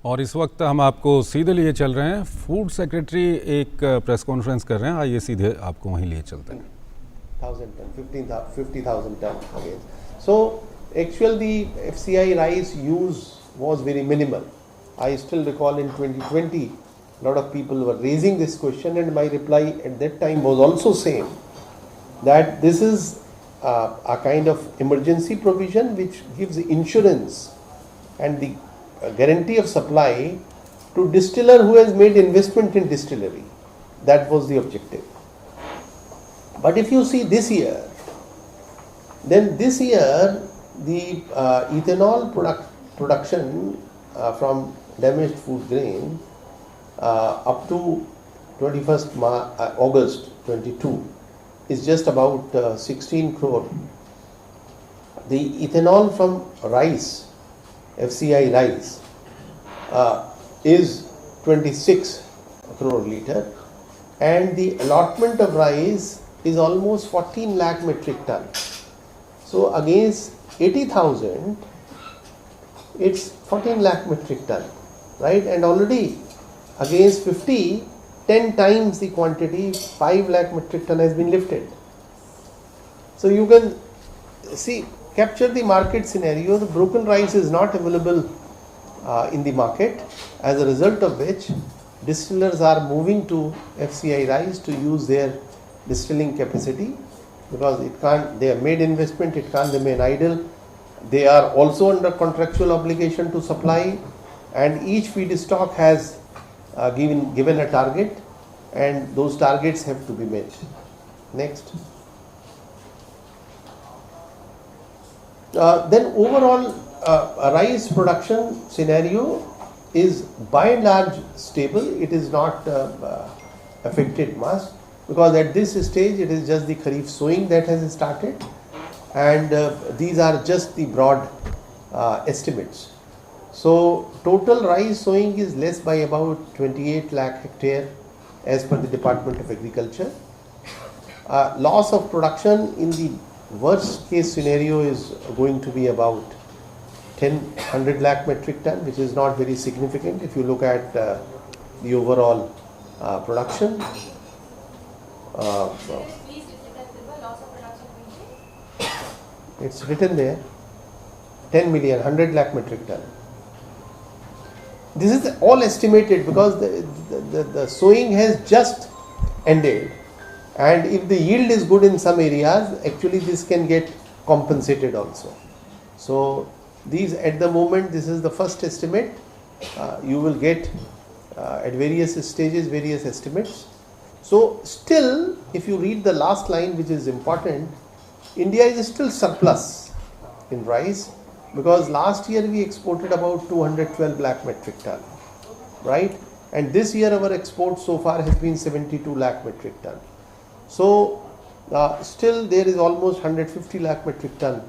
और इस वक्त हम आपको सीधे लिए चल रहे हैं, फूड सेक्रेटरी एक प्रेस कॉन्फ्रेंस कर रहे हैं, आइए सीधे आपको वहीं लिए चलते हैं। 1,000 ton, 50,000 ton again. So actually the FCI rice use was very minimal. I still recall in 2020 a lot of people were raising this question, and my reply at that time was also same, that this is a kind of emergency provision which gives insurance and the guarantee of supply to distiller who has made investment in distillery. That was the objective. But if you see this year, then this year the ethanol production from damaged food grain up to 21st August 22 is just about 16 crore. The ethanol from rice, FCI rice, is 26 crore liter, and the allotment of rice is almost 14 lakh metric ton. So against 80,000, it's 14 lakh metric ton, right? And already against 50, 10 times the quantity, 5 lakh metric ton has been lifted. So you can see, capture the market scenario. The broken rice is not available in the market, as a result of which distillers are moving to FCI rice to use their distilling capacity, because it can't, they have made investment, it can't remain idle. They are also under contractual obligation to supply, and each feedstock has given a target, and those targets have to be met. Next. Then overall rice production scenario is by and large stable. It is not affected much, because at this stage it is just the kharif sowing that has started, and these are just the broad estimates. So total rice sowing is less by about 28 lakh hectare as per the Department of Agriculture. Loss of production in the worst case scenario is going to be about 100 lakh metric ton, which is not very significant if you look at the overall production. It's written there, 10 million, 100 lakh metric ton. This is all estimated, because the sowing has just ended, and if the yield is good in some areas, actually this can get compensated also. So these, at the moment, this is the first estimate. You will get at various stages various estimates. So still, if you read the last line, which is important, India is still surplus in rice, because last year we exported about 212 lakh metric ton, right? And this year our export so far has been 72 lakh metric ton. So still there is almost 150 lakh metric ton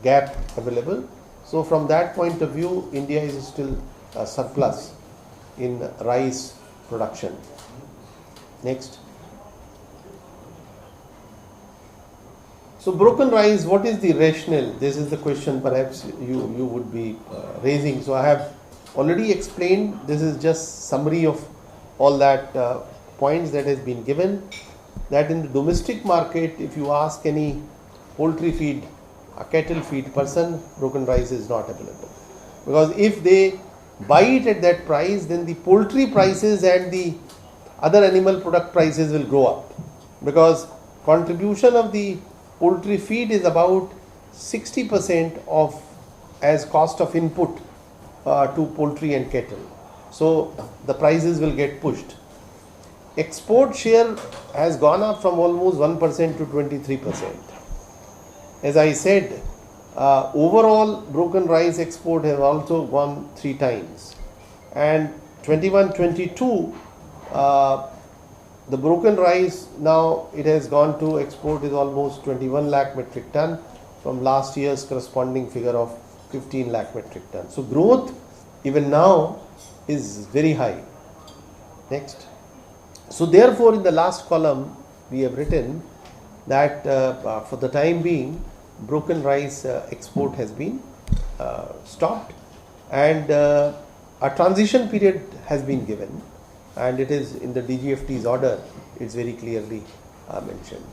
gap available. So from that point of view, India is still a surplus in rice production. Next. So broken rice, what is the rationale? This is the question perhaps you would be raising. So I have already explained. This is just summary of all that points that has been given. That in the domestic market, if you ask any poultry feed, a cattle feed person, broken rice is not available. Because if they buy it at that price, then the poultry prices and the other animal product prices will go up. Because contribution of the poultry feed is about 60% of as cost of input to poultry and cattle. So the prices will get pushed. Export share has gone up from almost 1% to 23%. As I said, overall broken rice export has also gone 3 times. And 21-22, the broken rice now it has gone to export is almost 21 lakh metric ton from last year's corresponding figure of 15 lakh metric ton. So growth even now is very high. Next. So therefore in the last column we have written that for the time being broken rice export has been stopped, and a transition period has been given, and it is in the DGFT's order, it's very clearly mentioned.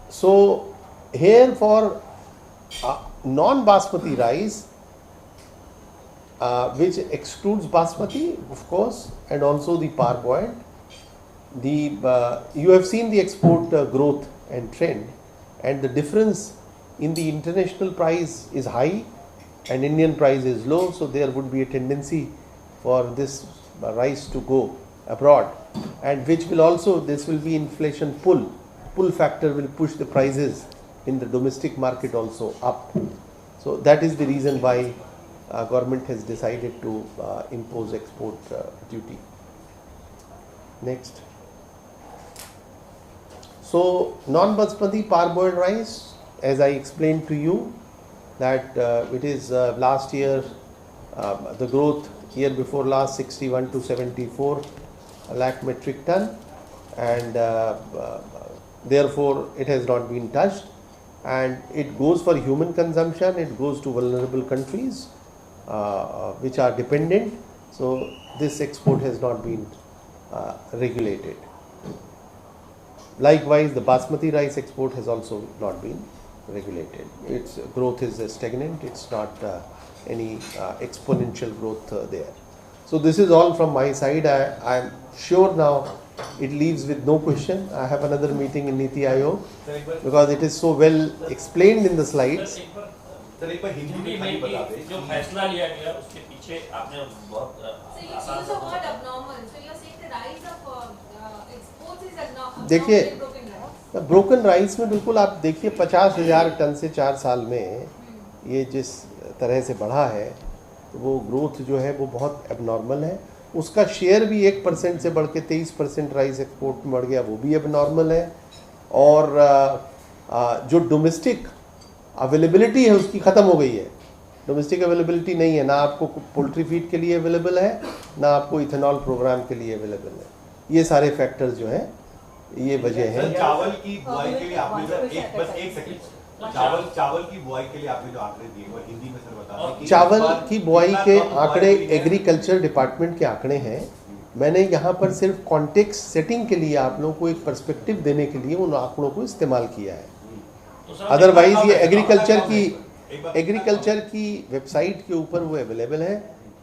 So here for non-basmati rice, which excludes basmati, of course, and also the parboiled, you have seen the export growth and trend, and the difference in the international price is high and Indian price is low, so there would be a tendency for this rice to go abroad, and which will also, this will be inflation pull factor will push the prices in the domestic market also up. So that is the reason why government has decided to impose export duty. Next. So non-basmati parboiled rice, as I explained to you, that it is last year, the growth year before last 61 to 74 lakh metric ton, and therefore it has not been touched, and it goes for human consumption, it goes to vulnerable countries which are dependent, so this export has not been regulated. Likewise, the basmati rice export has also not been regulated. Its growth is stagnant, it's not any exponential growth there. So this is all from my side. I am sure now it leaves with no question. I have another meeting in Niti Aayog because it is so well explained in the slides. Sir एक बार हिंदी में खाली बता दें जो फैसला लिया गया उसके पीछे आपने बहुत आसान सा word abnormal, so you are saying the rise of exports is abnormal. देखिए ब्रोकन राइस में बिल्कुल आप देखिए 50,000 टन से 4 साल में ये जिस तरह से बढ़ा है, तो वो ग्रोथ जो है वो बहुत एबनॉर्मल है. उसका शेयर भी 1% से बढ़ के 23% राइस एक्सपोर्ट में बढ़ गया, वो भी एबनॉर्मल है. और जो डोमेस्टिक अवेलेबिलिटी है उसकी ख़त्म हो गई है. डोमेस्टिक अवेलेबिलिटी नहीं है, ना आपको पोल्ट्री फीड के लिए अवेलेबल है, ना आपको इथेनॉल प्रोग्राम के लिए अवेलेबल है. ये सारे फैक्टर्स जो हैं ये वजह है. चावल की बुआई के लिए आपने जो एक सेकंड चावल की बुआई के लिए आपने जो आंकड़े दिए वो हिंदी में सर बता दें. चावल की बुआई के आंकड़े एग्रीकल्चर डिपार्टमेंट के आंकड़े हैं. मैंने यहाँ पर सिर्फ कॉन्टेक्स्ट सेटिंग के लिए आप लोगों को एक पर्सपेक्टिव देने के लिए उन आंकड़ों को इस्तेमाल किया है. अदरवाइज ये एग्रीकल्चर की वेबसाइट के ऊपर वो अवेलेबल है.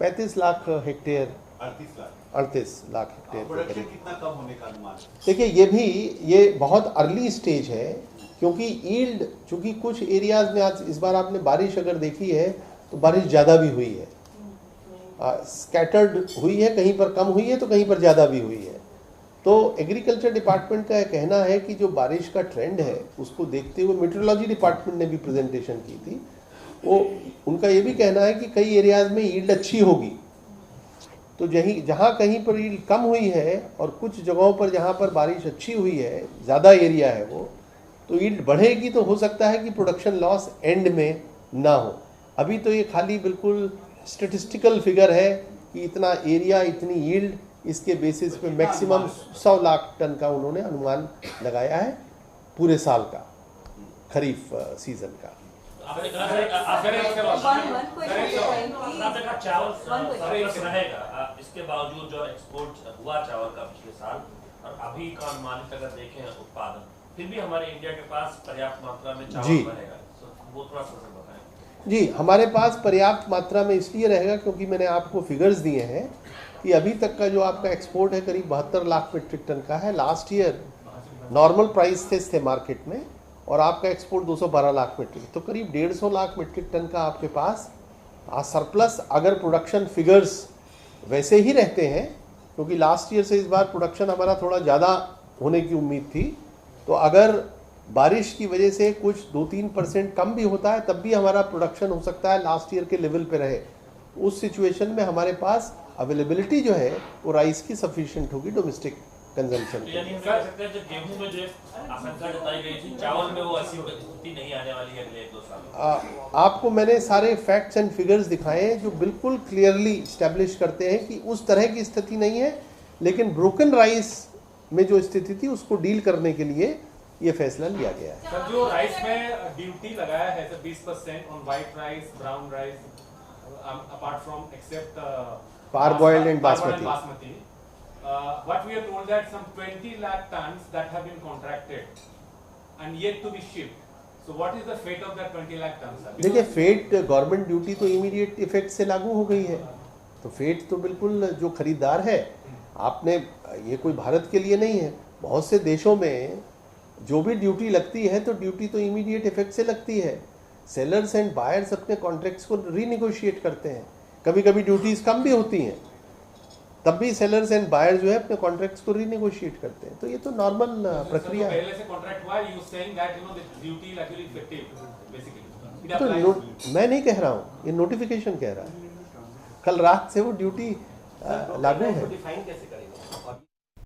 35 लाख हेक्टेयर 38 लाख हेक्टेयर के करीब. कितना कम होने का अनुमान? देखिए ये बहुत अर्ली स्टेज है, क्योंकि ईल्ड चूँकि कुछ एरियाज में आज इस बार आपने बारिश अगर देखी है तो बारिश ज़्यादा भी हुई है, स्कैटर्ड हुई है, कहीं पर कम हुई है तो कहीं पर ज़्यादा भी हुई है. तो एग्रीकल्चर डिपार्टमेंट का कहना है कि जो बारिश का ट्रेंड है उसको देखते हुए मेट्रोलॉजी डिपार्टमेंट ने भी प्रेजेंटेशन की थी, वो उनका ये भी कहना है कि कई एरियाज में ईल्ड अच्छी होगी. तो जहाँ कहीं पर ईल्ड कम हुई है और कुछ जगहों पर जहाँ पर बारिश अच्छी हुई है, ज़्यादा एरिया है वो, तो ईल्ड बढ़ेगी तो हो सकता है कि प्रोडक्शन लॉस एंड में ना हो. अभी तो ये खाली बिल्कुल स्टेटिस्टिकल फिगर है कि इतना एरिया इतनी ईल्ड, इसके बेसिस पे मैक्सिमम 100 लाख टन का उन्होंने अनुमान लगाया है पूरे साल का, खरीफ सीजन का. आपने कहा चावल रहेगा, इसके बावजूद जो एक्सपोर्ट हुआ चावल का पिछले साल और अभी का अनुमानित अगर देखें उत्पादन, फिर भी हमारे इंडिया के पास पर्याप्त मात्रा में चावल रहेगा, वो थोड़ा सा बताएं. जी, हमारे पास पर्याप्त मात्रा में इसलिए रहेगा क्योंकि मैंने आपको फिगर्स दिए हैं कि अभी तक का जो आपका एक्सपोर्ट है करीब 72 लाख मेट्रिक टन का है. लास्ट ईयर नॉर्मल प्राइस थे मार्केट में, और आपका एक्सपोर्ट 212 लाख मेट्रिक, तो करीब 150 लाख मेट्रिक टन का आपके पास सरप्लस. अगर प्रोडक्शन फिगर्स वैसे ही रहते हैं, क्योंकि लास्ट ईयर से इस बार प्रोडक्शन हमारा थोड़ा ज़्यादा होने की उम्मीद थी, तो अगर बारिश की वजह से कुछ 2-3% कम भी होता है तब भी हमारा प्रोडक्शन हो सकता है लास्ट ईयर के लेवल पे रहे. उस सिचुएशन में हमारे पास अवेलेबिलिटी जो है वो राइस की सफिशिएंट होगी डोमेस्टिक कंजम्पशन के लिए. गेहूं में जो आशंका जताई गई थी, चावल में वो ऐसी स्थिति नहीं आने वाली है अगले 1-2 साल. आपको मैंने सारे फैक्ट्स एंड फिगर्स दिखाए हैं जो बिल्कुल क्लियरली इस्टेब्लिश करते हैं कि उस तरह की स्थिति नहीं है. लेकिन ब्रोकन राइस में जो स्थिति थी उसको डील करने के लिए ये फैसला लिया गया है। सर जो राइस में ड्यूटी लगाया है sir 20% on white rice, brown rice, apart from except parboiled and basmati. What we are told that some 20 lakh tons that have been contracted and yet to be shipped. So what is the fate of that 20 lakh tons, sir? देखिए fate government duty तो immediate effect से लागू हो गई है, तो fate तो बिल्कुल जो खरीदार है, आपने ये कोई भारत के लिए नहीं है, बहुत से देशों में जो भी ड्यूटी लगती है तो ड्यूटी तो इमीडिएट इफेक्ट से लगती है। सेलर्स एंड बायर्स अपने कॉन्ट्रैक्ट्स को रीनिगोशिएट करते हैं, कभी कभी ड्यूटीज कम भी होती हैं, तब भी सेलर्स एंड बायर्स जो है अपने कॉन्ट्रैक्ट्स को रीनिगोशिएट करते हैं, तो ये तो नॉर्मल प्रक्रिया है। पहले से कॉन्ट्रैक्ट हुआ, you saying that you know the duty is actually effective basically. तो मैं नहीं कह रहा हूँ, ये नोटिफिकेशन कह रहा है, कल रात से वो ड्यूटी लागू है। डिफाइन कैसे करेंगे?